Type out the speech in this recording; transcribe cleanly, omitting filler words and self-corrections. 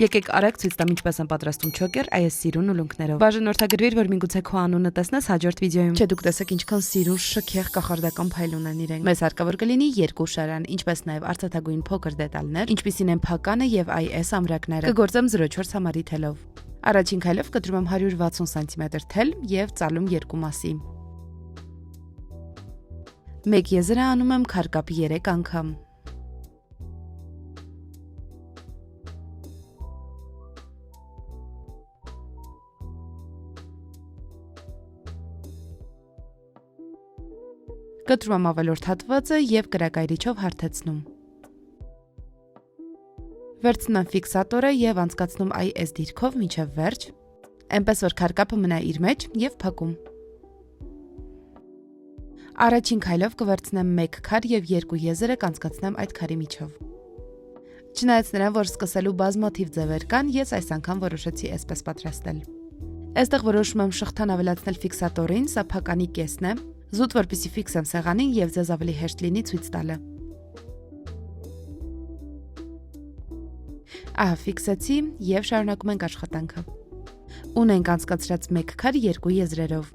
Եկեք արեք ցույց տամ ինչպես են պատրաստում չոկեր այս սիրուն ուլունքներով։ Բաժանորդագրվիր, որ միգուցե քո անունը տեսնես հաջորդ վիդեոյում։ Չէ, դուք տեսեք ինչքան սիրուն շքեղ կախարդական փայլ ունեն իրենք։ Մեզ հարկավոր կլինի 2 շարան, ինչպես նաև արծաթագույն փոքր դետալներ, ինչպիսին են փականը եւ այս ամրակները։ Կգործեմ 0.4 համարի թելով։ Առաջին քայլով կտրում եմ 160 սմ թել եւ ծալում 2 մասի։ Մեկ եզրը անում եմ քարկապ 3 անգամ։ Կտրում եմ ավելորդ հատվածը եւ կրակայրիչով հարթեցնում։ Վերցնում եմ ֆիքսատորը եւ անցկացնում այս դիրքով մինչեւ վերջ, այնպես որ քարկապը մնա իր մեջ եւ փակում։ Առաջին քայլով կվերցնեմ 1 քար եւ 2 եզրը կանցկացնեմ այդ քարի միջով։ Չնայած նրան, որ սկսելու բազմաթիվ ձևեր կան, ես այս անգամ որոշեցի այսպես պատրաստել։ Այստեղ որոշում եմ շղթան ավելացնել ֆիքսատորին, սա փականի կեսն է, զուտ որպեսզի ֆիքսեմ սեղանին եւ ձեզ ավելի հեշտ լինի ցույց տալը։ Ահա ֆիքսեցի եւ շարունակում ենք աշխատանքը։ Ունենք անցկացրած 1 քար 2 եզրերով։